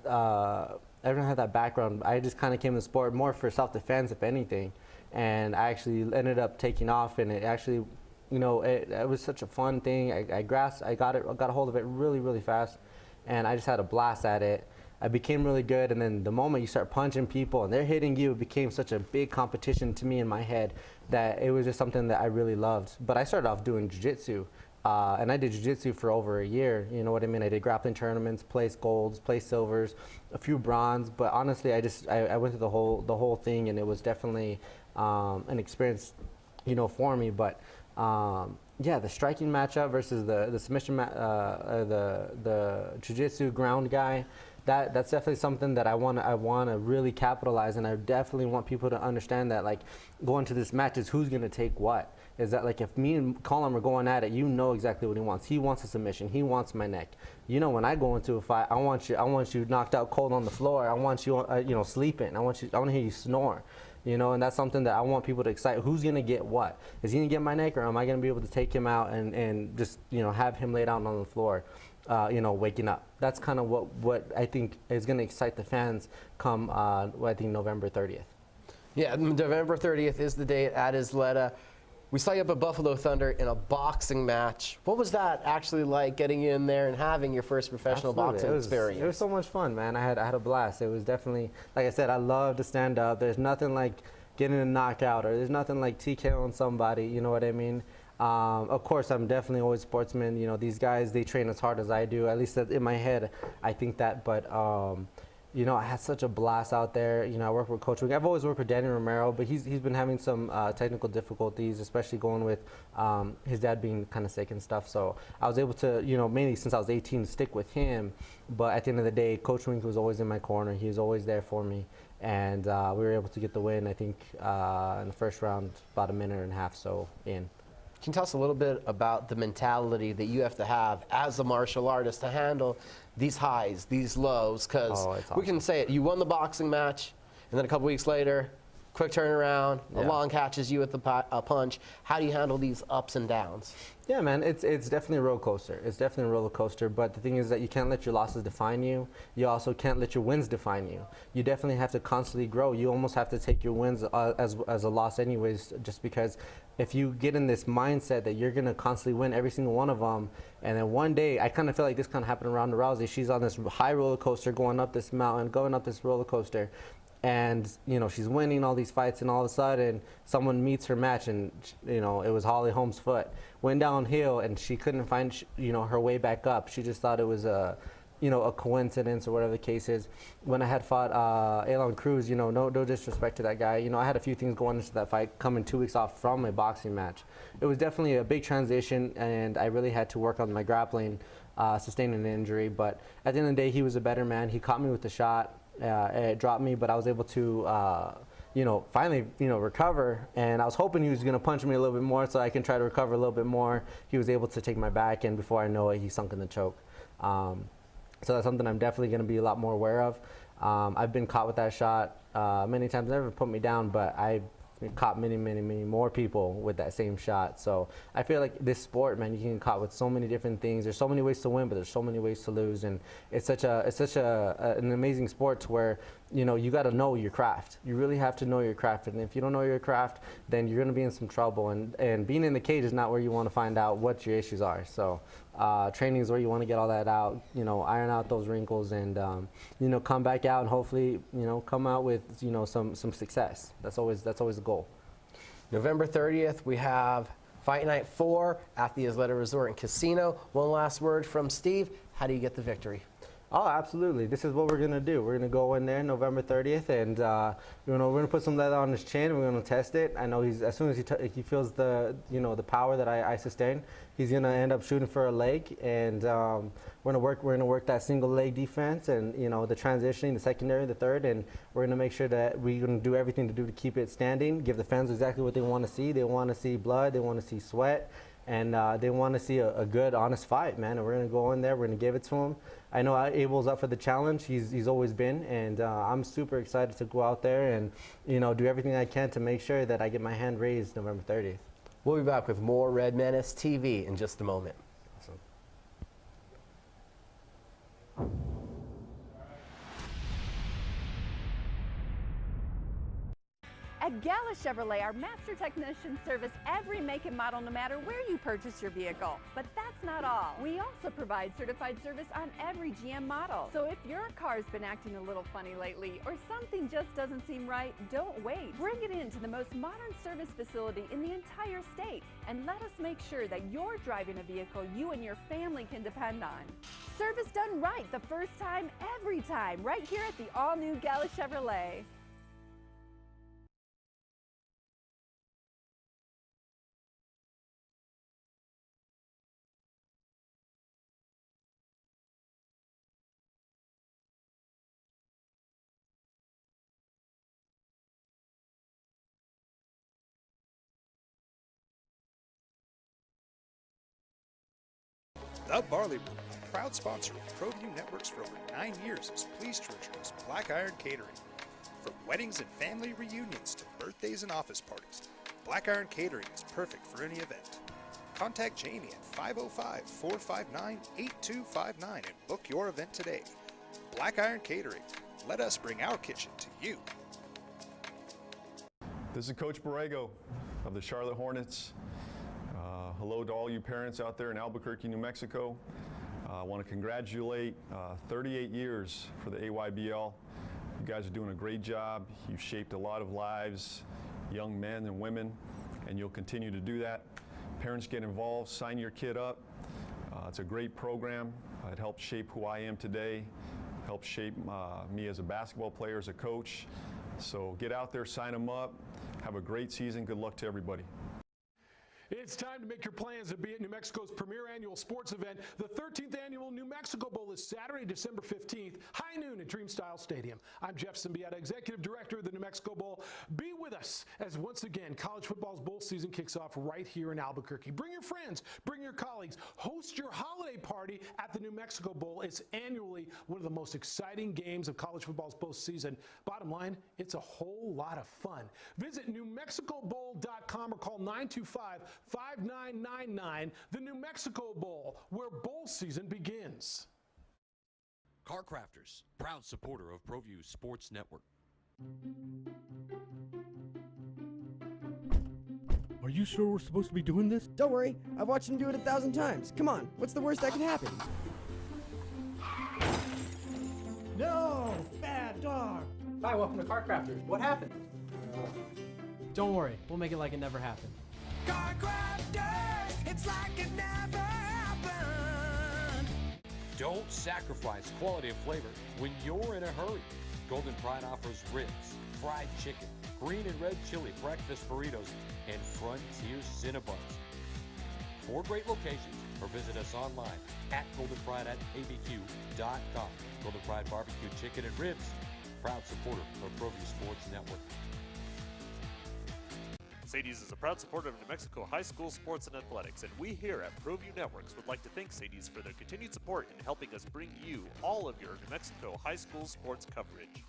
I don't have that background. I just kind of came to the sport more for self-defense, if anything. And I actually ended up taking off, and it actually, it was such a fun thing. I got a hold of it really, really fast, and I just had a blast at it. I became really good, and then the moment you start punching people and they're hitting you, it became such a big competition to me in my head that it was just something that I really loved. But I started off doing jiu-jitsu. And I did jiu-jitsu for over a year, you know what I mean? I did grappling tournaments, placed golds, placed silvers, a few bronze, but honestly, I went through the whole thing, and it was definitely an experience, for me. But the striking matchup versus the submission, the jiu-jitsu ground guy, that's definitely something that I want to really capitalize, and I definitely want people to understand that, like, going to this match is who's going to take what. Is that like if me and Colin are going at it, you know exactly what he wants. He wants a submission. He wants my neck. When I go into a fight, I want you knocked out cold on the floor. I want you, sleeping. I want to hear you snore. And that's something that I want people to excite. Who's gonna get what? Is he gonna get my neck, or am I gonna be able to take him out and just have him laid out on the floor, waking up? That's kind of what I think is gonna excite the fans come I think November 30th. Yeah, November 30th is the date at Isleta. We saw you up at Buffalo Thunder in a boxing match. What was that actually like, getting in there and having your first professional boxing experience? It was so much fun, man. I had a blast. It was definitely, like I said, I love to stand up. There's nothing like getting a knockout, or there's nothing like TKOing somebody, you know what I mean? Of course, I'm definitely always sportsman. These guys, they train as hard as I do. At least in my head, I think that. But I had such a blast out there. I work with Coach Wing. I've always worked with Danny Romero, but he's been having some technical difficulties, especially going with his dad being kind of sick and stuff. So I was able to, mainly since I was 18, stick with him. But at the end of the day, Coach Wing was always in my corner. He was always there for me. And we were able to get the win, I think, in the first round, about a minute and a half so in. Can you tell us a little bit about the mentality that you have to have as a martial artist to handle these highs, these lows? Because we can say it, you won the boxing match, and then a couple weeks later, quick turnaround, Alon catches you with a punch. How do you handle these ups and downs? Yeah, man, it's definitely a roller coaster. It's definitely a roller coaster, but the thing is that you can't let your losses define you. You also can't let your wins define you. You definitely have to constantly grow. You almost have to take your wins as a loss anyways, just because if you get in this mindset that you're going to constantly win every single one of them, and then one day, I kind of feel like this kind of happened around Ronda Rousey. She's on this high roller coaster, going up this mountain, going up this roller coaster. and she's winning all these fights, and all of a sudden someone meets her match, and it was Holly Holm's foot. Went downhill, and she couldn't find her way back up. She just thought it was a coincidence or whatever the case is. When I had fought Elon Cruz, no disrespect to that guy, I had a few things going into that fight, coming 2 weeks off from a boxing match. It was definitely a big transition, and I really had to work on my grappling, sustaining an injury. But at the end of the day, he was a better man. He caught me with the shot. It dropped me, but I was able to, finally, recover. And I was hoping he was going to punch me a little bit more so I can try to recover a little bit more. He was able to take my back, and before I know it, he sunk in the choke. So that's something I'm definitely going to be a lot more aware of. I've been caught with that shot many times. Never put me down, but I've caught many more people with that same shot. So I feel like this sport, man, you can get caught with so many different things. There's so many ways to win, but there's so many ways to lose, and it's such an amazing sport to where you got to know your craft. You really have to know your craft, and if you don't know your craft, then you're going to be in some trouble. And being in the cage is not where you want to find out what your issues are. So training is where you want to get all that out, iron out those wrinkles, and come back out and hopefully come out with some success. That's always the goal. November 30th, we have Fight Night 4 at the Isleta Resort and Casino. One last word from Steve. How do you get the victory? Oh, absolutely. This is what we're going to do. We're going to go in there November 30th, and we're going to put some leather on his chin. We're going to test it. I know as soon as he feels the power that I sustain, he's going to end up shooting for a leg, and we're going to work that single leg defense, and the transitioning, the secondary, the third, and we're going to make sure that we're going to do everything to keep it standing, give the fans exactly what they want to see. They want to see blood, they want to see sweat, and they want to see a good, honest fight, man. And we're going to go in there, we're going to give it to him. I know Abel's up for the challenge. He's always been, and I'm super excited to go out there and do everything I can to make sure that I get my hand raised November 30th. We'll be back with more Red Menace TV in just a moment. Awesome. At Gala Chevrolet, our master technicians service every make and model no matter where you purchase your vehicle. But that's not all. We also provide certified service on every GM model. So if your car's been acting a little funny lately or something just doesn't seem right, don't wait. Bring it in to the most modern service facility in the entire state and let us make sure that you're driving a vehicle you and your family can depend on. Service done right the first time, every time, right here at the all-new Gala Chevrolet. The Barley Room, a proud sponsor of Proview Networks for over 9 years, is pleased to introduce Black Iron Catering. From weddings and family reunions to birthdays and office parties, Black Iron Catering is perfect for any event. Contact Jamie at 505-459-8259 and book your event today. Black Iron Catering. Let us bring our kitchen to you. This is Coach Borrego of the Charlotte Hornets. Hello to all you parents out there in Albuquerque, New Mexico. I want to congratulate 38 years for the AYBL. You guys are doing a great job. You've shaped a lot of lives, young men and women, and you'll continue to do that. Parents, get involved, sign your kid up. It's a great program. It helped shape who I am today, helped shape me as a basketball player, as a coach. So get out there, sign them up. Have a great season. Good luck to everybody. It's time to make your plans to be at New Mexico's premier annual sports event. The 13th annual New Mexico Bowl is Saturday, December 15th, high noon at Dreamstyle Stadium. I'm Jeff Symbieta, Executive Director of the New Mexico Bowl. Be with us as once again college football's bowl season kicks off right here in Albuquerque. Bring your friends, bring your colleagues, host your holiday party at the New Mexico Bowl. It's annually one of the most exciting games of college football's postseason. Bottom line, it's a whole lot of fun. Visit NewMexicoBowl.com or call 925-5999, the New Mexico Bowl, where bowl season begins. Car Crafters, proud supporter of Proview Sports Network. Are you sure we're supposed to be doing this? Don't worry, I've watched him do it 1,000 times. Come on, what's the worst that could happen? No! Bad dog! Hi, welcome to Car Crafters. What happened? Don't worry, we'll make it like it never happened. Car Crafters, it's like it never happened. Don't sacrifice quality and flavor when you're in a hurry. Golden Pride offers ribs, fried chicken, green and red chili breakfast burritos, and Frontier Cinnabons. 4 great locations, or visit us online at goldenpride@abq.com. Golden Pride Barbecue Chicken and Ribs, proud supporter of Proview Sports Network. Sadie's is a proud supporter of New Mexico high school sports and athletics, and we here at Proview Networks would like to thank Sadie's for their continued support in helping us bring you all of your New Mexico high school sports coverage.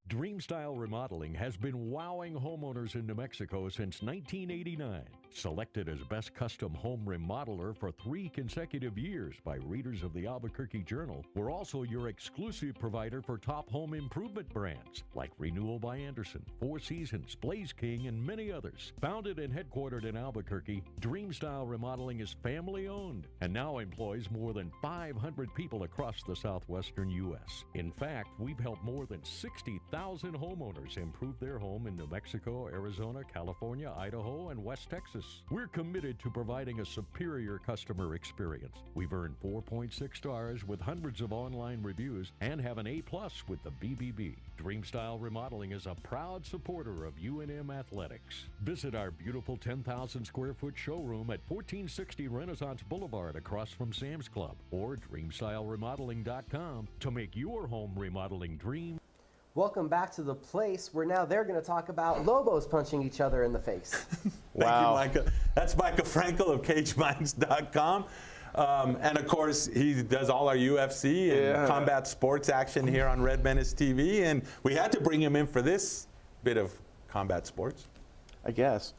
Dreamstyle Remodeling has been wowing homeowners in New Mexico since 1989. Selected as Best Custom Home Remodeler for 3 consecutive years by readers of the Albuquerque Journal, we're also your exclusive provider for top home improvement brands like Renewal by Anderson, Four Seasons, Blaze King, and many others. Founded and headquartered in Albuquerque, Dreamstyle Remodeling is family-owned and now employs more than 500 people across the southwestern U.S. In fact, we've helped more than 60,000 homeowners improve their home in New Mexico, Arizona, California, Idaho, and West Texas. We're committed to providing a superior customer experience. We've earned 4.6 stars with hundreds of online reviews and have an A+ with the BBB. Dreamstyle Remodeling is a proud supporter of UNM Athletics. Visit our beautiful 10,000 square foot showroom at 1460 Renaissance Boulevard across from Sam's Club, or dreamstyleremodeling.com to make your home remodeling dream. Welcome back to the place where now they're going to talk about Lobos punching each other in the face. Thank you, Micah. That's Micah Frankel of CageMinds.com. And of course, he does all our UFC and combat sports action here on Red Menace TV. And we had to bring him in for this bit of combat sports. I guess.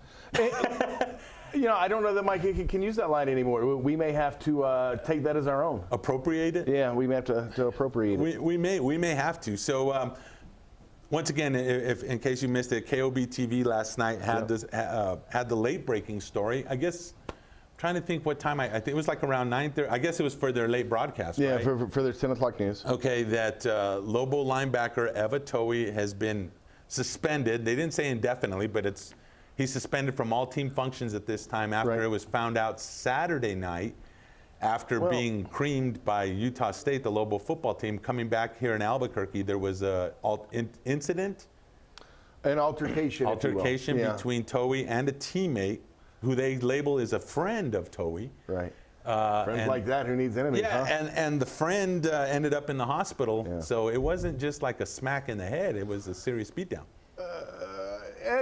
You know, I don't know that Mike can use that line anymore. We may have to take that as our own. Appropriate it? Yeah, we may have to appropriate it. We may have to. So once again, if in case you missed it, KOB TV last night had this had the late breaking story. I guess I'm trying to think what time. I think it was like around 9:30. I guess it was for their late broadcast. Yeah, right? for their 10 o'clock news. Okay, that Lobo linebacker Eva Towie has been suspended. They didn't say indefinitely, but he's suspended from all team functions at this time after it was found out Saturday night after being creamed by Utah State, the Lobo football team. Coming back here in Albuquerque, there was an incident? An altercation. Altercation between Towie and a teammate who they label as a friend of Towie. Right. Friends like that, who needs enemies, yeah, huh? and the friend ended up in the hospital. Yeah. So it wasn't just like a smack in the head. It was a serious beatdown.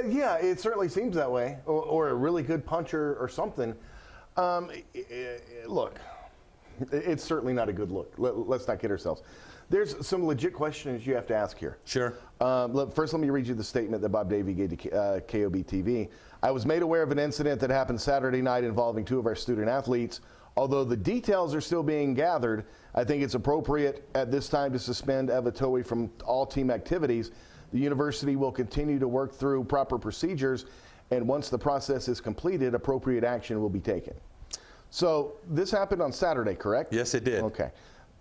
Yeah, it certainly seems that way, or a really good puncher or something. Look, it's certainly not a good look. Let's not kid ourselves. There's some legit questions you have to ask here. Sure. First, let me read you the statement that Bob Davey gave to KOB TV. I was made aware of an incident that happened Saturday night involving 2 of our student athletes. Although the details are still being gathered, I think it's appropriate at this time to suspend Eva Towie from all team activities. The university will continue to work through proper procedures, and once the process is completed, appropriate action will be taken. So this happened on Saturday, correct? Yes, it did. Okay.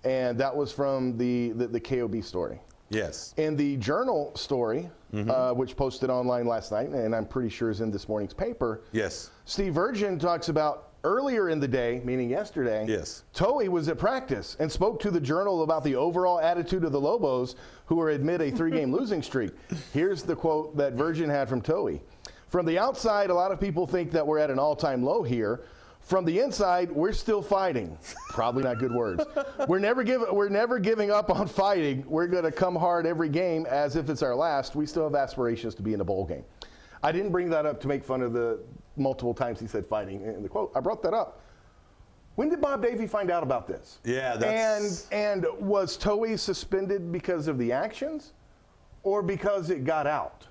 And that was from the KOB story. Yes. In the Journal story, which posted online last night, and I'm pretty sure is in this morning's paper. Yes. Steve Virgin talks about earlier in the day, meaning yesterday, Towie was at practice and spoke to the Journal about the overall attitude of the Lobos, who are amid a 3-game losing streak. Here's the quote that Virgin had from Towie. From the outside, a lot of people think that we're at an all-time low here. From the inside, we're still fighting. Probably not good words. We're never giving up on fighting. We're going to come hard every game as if it's our last. We still have aspirations to be in a bowl game. I didn't bring that up to make fun of the multiple times he said fighting in the quote. I brought that up. When did Bob Davey find out about this? Yeah, that's... And was Towie suspended because of the actions or because it got out?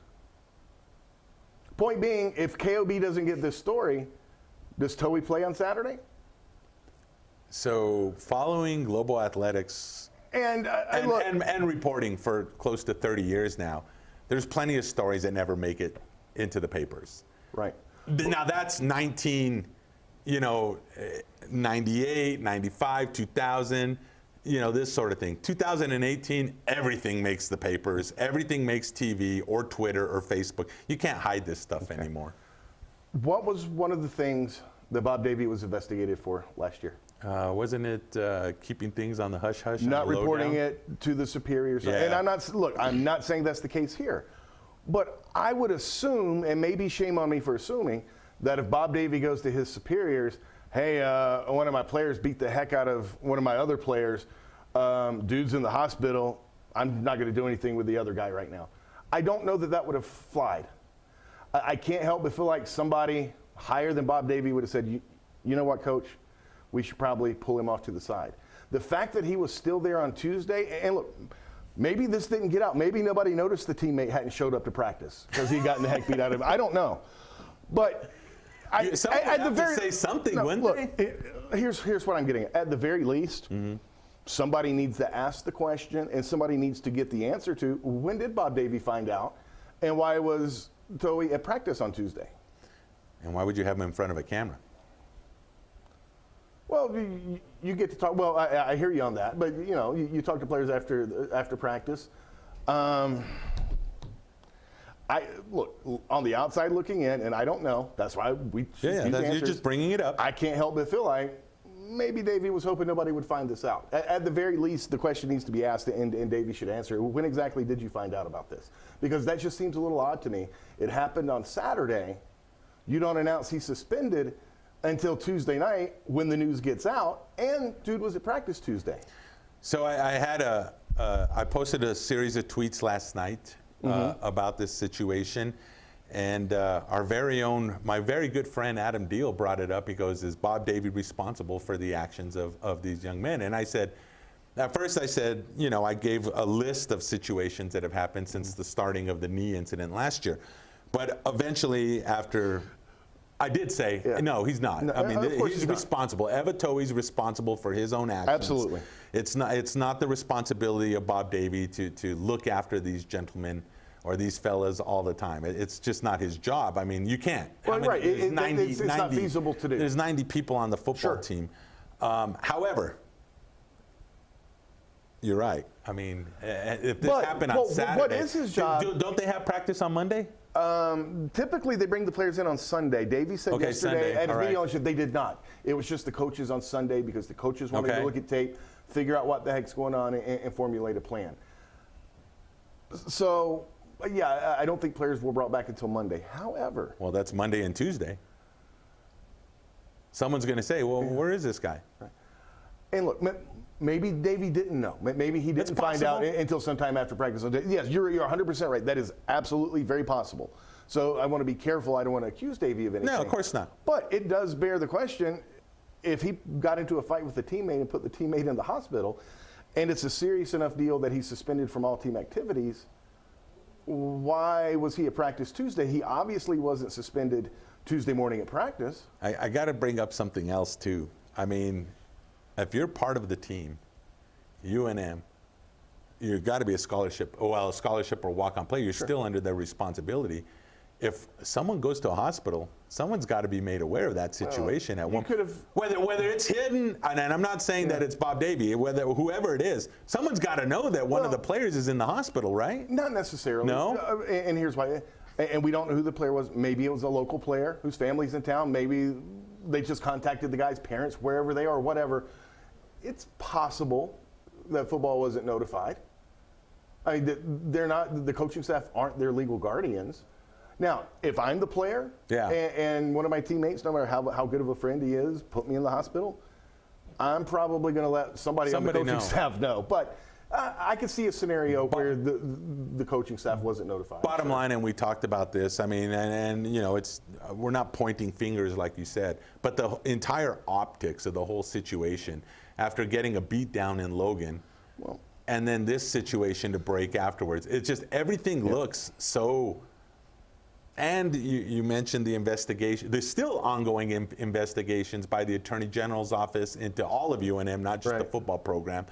Point being, if KOB doesn't get this story, does Towie play on Saturday? So following Lobo Athletics and reporting for close to 30 years now, there's plenty of stories that never make it into the papers. Right. Now that's 98, 95, 2000. you know, this sort of thing. 2018, everything makes the papers. Everything makes TV or Twitter or Facebook. You can't hide this stuff anymore. What was one of the things that Bob Davie was investigated for last year? Wasn't it keeping things on the hush-hush? Not reporting it to the superiors. Yeah. And I'm not saying that's the case here. But I would assume, and maybe shame on me for assuming, that if Bob Davie goes to his superiors, hey, one of my players beat the heck out of one of my other players, dude's in the hospital, I'm not going to do anything with the other guy right now. I don't know that that would have flied. I can't help but feel like somebody higher than Bob Davie would have said, you know what, Coach? We should probably pull him off to the side. The fact that he was still there on Tuesday, and look, maybe this didn't get out. Maybe nobody noticed the teammate hadn't showed up to practice because he'd gotten the heck beat out of him. I don't know. But someone would have to say something, wouldn't they? Here's what I'm getting at. At the very least, somebody needs to ask the question and somebody needs to get the answer to, when did Bob Davie find out and why was Towie at practice on Tuesday? And why would you have him in front of a camera? Well, you get to talk. Well, I hear you on that, but you know, you talk to players after practice. Look on the outside looking in, and I don't know. That's why we. You're just bringing it up. I can't help but feel like maybe Davie was hoping nobody would find this out. At the very least, the question needs to be asked, and Davie should answer. When exactly did you find out about this? Because that just seems a little odd to me. It happened on Saturday. You don't announce he's suspended until Tuesday night when the news gets out, and dude was at practice Tuesday. So I posted a series of tweets last night about this situation, and our very own, my very good friend Adam Deal brought it up. He goes, is Bob Davie responsible for the actions of these young men? And I said, at first I said, you know, I gave a list of situations that have happened since the starting of the knee incident last year. But eventually, after I did say, no, he's not. No, I mean, he's responsible. Eva Towie's responsible for his own actions. Absolutely. It's not the responsibility of Bob Davie to look after these gentlemen or these fellas all the time. It's just not his job. I mean, you can't. Well, right. It's not feasible to do. There's 90 people on the football team. However, you're right. I mean, if this happened on Saturday, what is his job? Don't they have practice on Monday? Typically, they bring the players in on Sunday. Davie said yesterday at his video show they did not. It was just the coaches on Sunday because the coaches wanted to look at tape, figure out what the heck's going on, and formulate a plan. So, yeah, I don't think players were brought back until Monday. However, well, that's Monday and Tuesday. Someone's going to say, well, where is this guy? Right. And look, maybe Davie didn't know. Maybe he didn't find out until sometime after practice. Yes, you're 100% right. That is absolutely very possible. So I want to be careful. I don't want to accuse Davie of anything. No, of course not. But it does bear the question, if he got into a fight with a teammate and put the teammate in the hospital, and it's a serious enough deal that he's suspended from all team activities, why was he at practice Tuesday? He obviously wasn't suspended Tuesday morning at practice. I got to bring up something else, too. I mean, if you're part of the team, UNM, you've got to be a scholarship or walk-on player. You're still under their responsibility. If someone goes to a hospital, someone's got to be made aware of that situation at one point. Whether it's hidden, and I'm not saying that it's Bob Davie, whoever it is, someone's got to know that one of the players is in the hospital, right? Not necessarily. No. And here's why. And we don't know who the player was. Maybe it was a local player whose family's in town. Maybe they just contacted the guy's parents wherever they are, whatever. It's possible that football wasn't notified. I mean, they're not. The coaching staff aren't their legal guardians. Now, if I'm the player and one of my teammates, no matter how good of a friend he is, put me in the hospital, I'm probably going to let somebody on the coaching staff know. But I could see a scenario where the coaching staff wasn't notified. Bottom line, and we talked about this, I mean, and you know, we're not pointing fingers like you said, but the entire optics of the whole situation, after getting a beat down in Logan, and then this situation to break afterwards, it's just everything looks so. And you mentioned the investigation. There's still ongoing investigations by the Attorney General's office into all of UNM, not just the football program.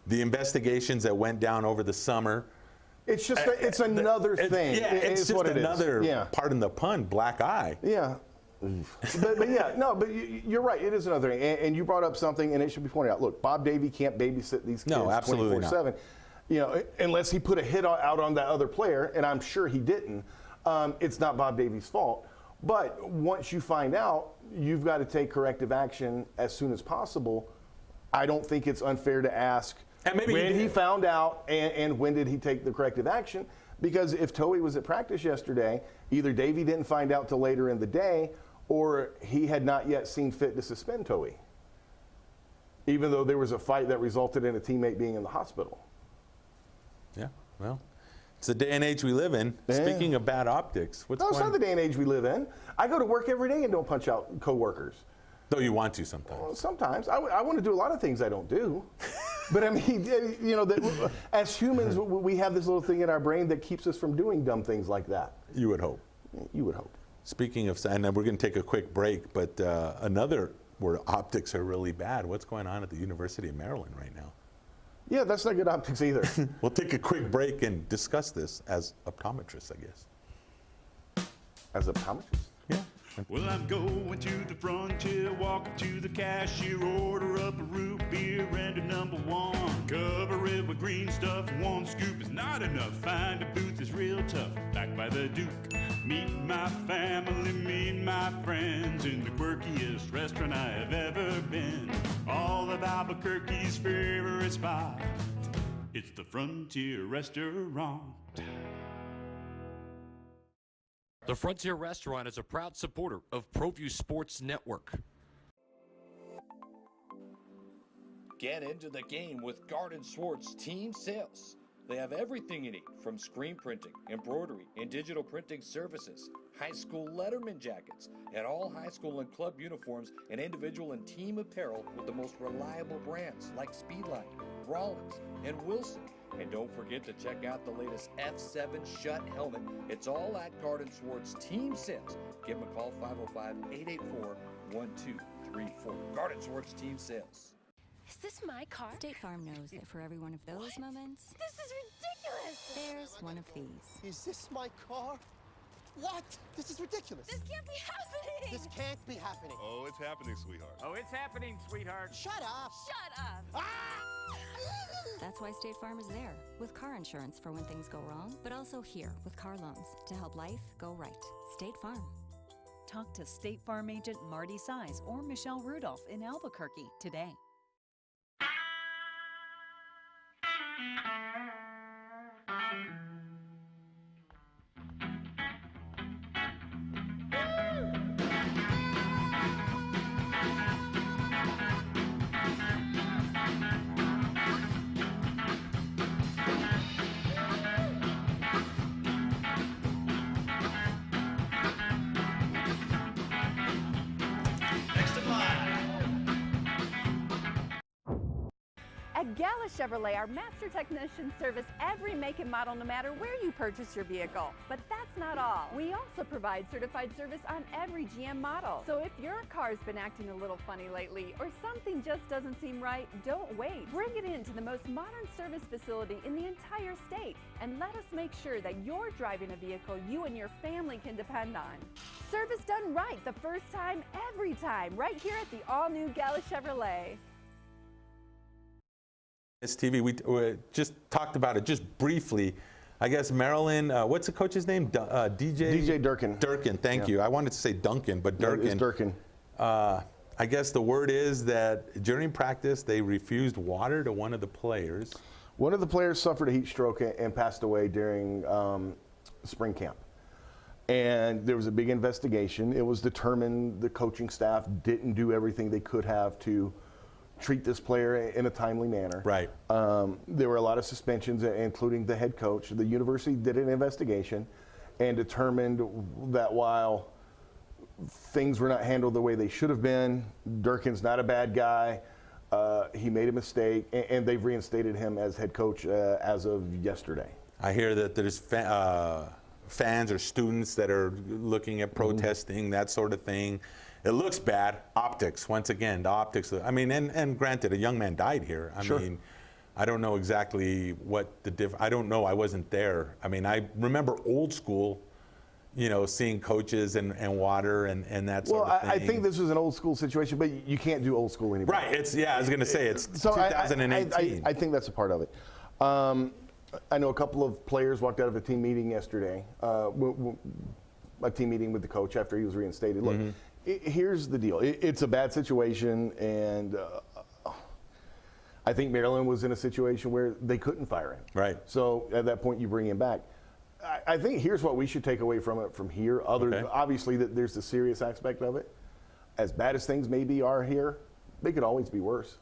The investigations that went down over the summer. It's just it's another thing. Yeah, it's just another, pardon the pun, black eye. Yeah. but yeah, no, but you're right. It is another thing. And you brought up something, and it should be pointed out. Look, Bob Davey can't babysit these kids 24/7. You know, unless he put a hit out on that other player, and I'm sure he didn't. It's not Bob Davey's fault. But once you find out, you've got to take corrective action as soon as possible. I don't think it's unfair to ask when he found out and when did he take the corrective action. Because if Toei was at practice yesterday, either Davey didn't find out till later in the day, or he had not yet seen fit to suspend Toei, even though there was a fight that resulted in a teammate being in the hospital. Yeah, well, it's the day and age we live in. Yeah. Speaking of bad optics, it's not the day and age we live in. I go to work every day and don't punch out coworkers. Though you want to sometimes. Well, sometimes. I want to do a lot of things I don't do. But I mean, you know, as humans, we have this little thing in our brain that keeps us from doing dumb things like that. You would hope. You would hope. Speaking of, and we're going to take a quick break, but another where optics are really bad, what's going on at the University of Maryland right now? Yeah, that's not good optics either. We'll take a quick break and discuss this as optometrists, I guess. As optometrists? Yeah. Well, I'm going to the frontier, walking to the cashier, order up a root beer and a #1. Cover it with green stuff, one scoop is not enough. Find a booth that's real tough, backed by the Duke. Meet my family, meet my friends in the quirkiest restaurant I have ever been. All of Albuquerque's favorite spot, it's the Frontier Restaurant. The Frontier Restaurant is a proud supporter of Proview Sports Network. Get into the game with Garden Swartz Team Sales. They have everything you need, from screen printing, embroidery, and digital printing services, high school letterman jackets, and all high school and club uniforms, and individual and team apparel with the most reliable brands like Speedline, Rollins, and Wilson. And don't forget to check out the latest F7 Shut helmet. It's all at Garden Swartz Team Sales. Give them a call, 505-884-1234. Garden Swartz Team Sales. Is this my car? State Farm knows that for every one of those moments, This is ridiculous! there's one of these. Is this my car? What? This is ridiculous. This can't be happening! This can't be happening. Oh, it's happening, sweetheart. Oh, it's happening, sweetheart. Shut up! Shut up! Ah! That's why State Farm is there, with car insurance for when things go wrong, but also here with car loans to help life go right. State Farm. Talk to State Farm agent Marty Size or Michelle Rudolph in Albuquerque today. At Gala Chevrolet, our master technicians service every make and model no matter where you purchase your vehicle. But that's not all. We also provide certified service on every GM model. So if your car's been acting a little funny lately or something just doesn't seem right, don't wait. Bring it into the most modern service facility in the entire state and let us make sure that you're driving a vehicle you and your family can depend on. Service done right the first time, every time, right here at the all-new Gala Chevrolet. This TV, we just talked about it just briefly. I guess Maryland, what's the coach's name? DJ Durkin. Durkin, thank you. I wanted to say Duncan, but Durkin. No, it's Durkin. I guess the word is that during practice they refused water to one of the players. One of the players suffered a heat stroke and passed away during spring camp. And there was a big investigation. It was determined the coaching staff didn't do everything they could have to treat this player in a timely manner. Right. There were a lot of suspensions, including the head coach. The university did an investigation and determined that while things were not handled the way they should have been, Durkin's not a bad guy. He made a mistake, and they've reinstated him as head coach as of yesterday. I hear that there's fans or students that are looking at protesting, that sort of thing. It looks bad. Optics, once again, the optics. I mean, and granted, a young man died here. I mean, I don't know exactly what the I don't know. I wasn't there. I mean, I remember old school, seeing coaches and water and that sort of thing. I think this was an old school situation, but you can't do old school anymore. Right. I was going to say it's 2018. I think that's a part of it. I know a couple of players walked out of a team meeting yesterday, a team meeting with the coach after he was reinstated. Look, here's the deal. It's a bad situation, and I think Maryland was in a situation where they couldn't fire him. Right. So at that point, you bring him back. I think here's what we should take away from it from here. Obviously, that there's the serious aspect of it. As bad as things maybe are here, they could always be worse.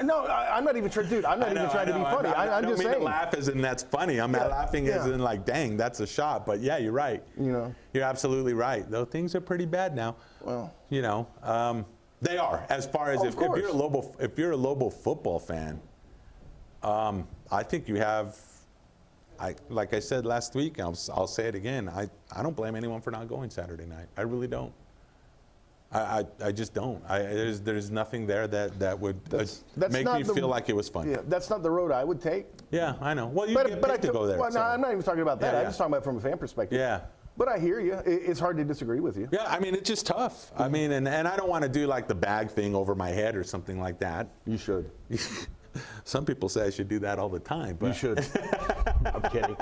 No, I'm not even trying, dude. I'm not even trying to be funny. I'm just saying. I don't mean to laugh as in that's funny. I'm not laughing as in like, dang, that's a shot. But yeah, you're right. You're absolutely right. Though things are pretty bad now. Well, they are. As far as if you're a Lobo football fan, I think you have. Like I said last week, I'll say it again. I don't blame anyone for not going Saturday night. I really don't. I just don't. There's nothing there that would make me feel like it was fun. Yeah, that's not the road I would take. Yeah, I know. Well, you get picked to go there. Well, no, I'm not even talking about that. I'm just talking about from a fan perspective. Yeah. But I hear you. It's hard to disagree with you. Yeah, I mean, it's just tough. I mean, and I don't want to do like the bag thing over my head or something like that. You should. Some people say I should do that all the time. But. You should. I'm kidding.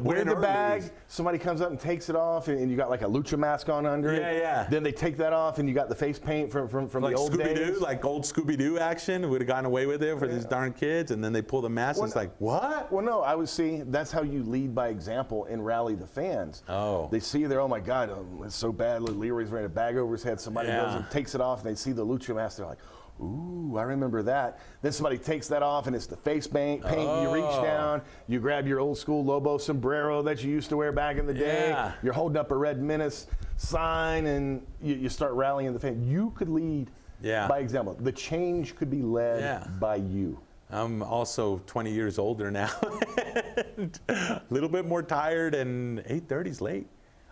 Wear the bag, somebody comes up and takes it off, and you got like a lucha mask on under it. Yeah. Then they take that off, and you got the face paint from like the old days. Like old Scooby-Doo action. Would have gotten away with it for these darn kids, and then they pull the mask, and it's like, what? Well, no, that's how you lead by example and rally the fans. Oh. They see there, oh my God, it's so bad. Leroy's wearing a bag over his head. Somebody goes and takes it off, and they see the lucha mask. They're like, ooh, I remember that. Then somebody takes that off, and it's the face paint. You reach down, you grab your old school Lobo sombrero that you used to wear back in the day. Yeah. You're holding up a Red Menace sign, and you start rallying the fans. You could lead by example. The change could be led by you. I'm also 20 years older now. A little bit more tired, and 8:30's late.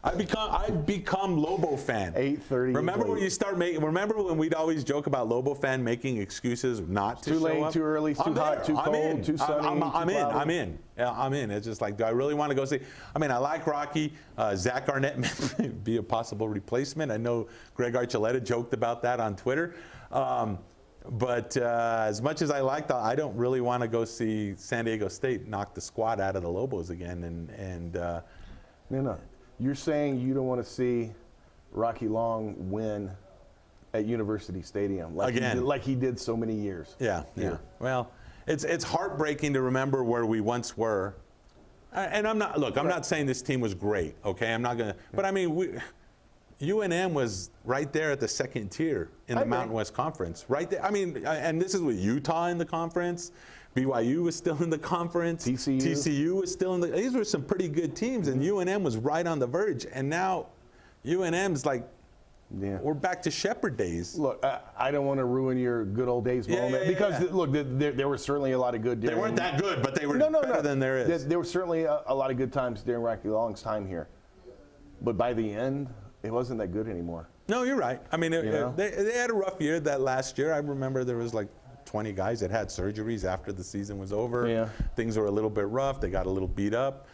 I've become Lobo fan. 8:30. Remember when you start making? Remember when we'd always joke about Lobo fan making excuses not to too show late, up? too early, too hot, too cold, too sunny. I'm in. Yeah, I'm in. It's just like, do I really want to go see? I mean, I like Rocky. Zach Arnett may be a possible replacement. I know Greg Archuleta joked about that on Twitter. But as much as I like that, I don't really want to go see San Diego State knock the squad out of the Lobos again. No. You're saying you don't want to see Rocky Long win at University Stadium like he did so many years. Yeah. Well, it's heartbreaking to remember where we once were. And I'm not saying this team was great, okay? I'm not going to. But I mean, UNM was right there at the second tier in the Mountain West Conference. Right there. I mean, and this is with Utah in the conference. BYU was still in the conference. TCU was still in the. These were some pretty good teams, and UNM was right on the verge. And now, UNM's like, we're back to Shepherd days. Look, I don't want to ruin your good old days moment because look, there were certainly a lot of good. They weren't that good, but they were better than there is. There were certainly a lot of good times during Rocky Long's time here, but by the end, it wasn't that good anymore. No, you're right. I mean, they had a rough year that last year. I remember there was like 20 guys that had surgeries after the season was over. Yeah. Things were a little bit rough. They got a little beat up.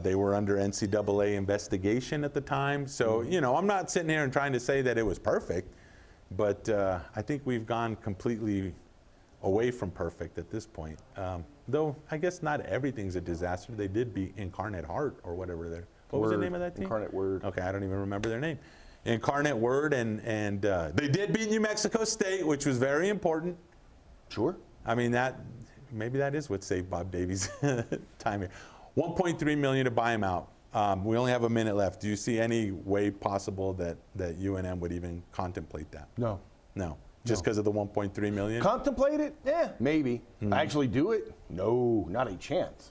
They were under NCAA investigation at the time. So, I'm not sitting here and trying to say that it was perfect, but I think we've gone completely away from perfect at this point. Though I guess not everything's a disaster. They did beat Incarnate Heart or whatever What was the name of that team? Incarnate Word. Okay, I don't even remember their name. Incarnate Word, and they did beat New Mexico State, which was very important. Sure. I mean, maybe that is what saved Bob Davies' time here. $1.3 million to buy him out. We only have a minute left. Do you see any way possible that UNM would even contemplate that? No. No. Just because of the $1.3 million? Contemplate it? Yeah, maybe. Actually do it? No, not a chance.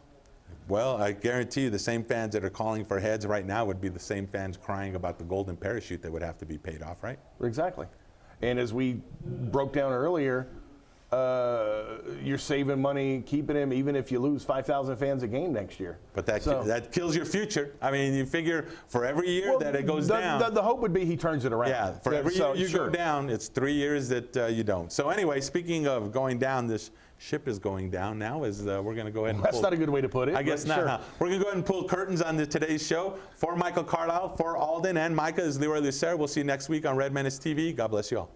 Well, I guarantee you the same fans that are calling for heads right now would be the same fans crying about the golden parachute that would have to be paid off, right? Exactly. And as we broke down earlier, you're saving money keeping him, even if you lose 5,000 fans a game next year. But that kills your future. I mean, you figure for every year that it goes down. The hope would be he turns it around. Yeah, for every year you go down, it's 3 years that you don't. So anyway, speaking of going down, this ship is going down now. As we're going to go ahead and That's not a good way to put it. I guess not. Sure. Huh? We're going to go ahead and pull curtains on today's show. For Michael Carlisle, for Alden, and Micah is Leroy Lucero. We'll see you next week on Red Menace TV. God bless you all.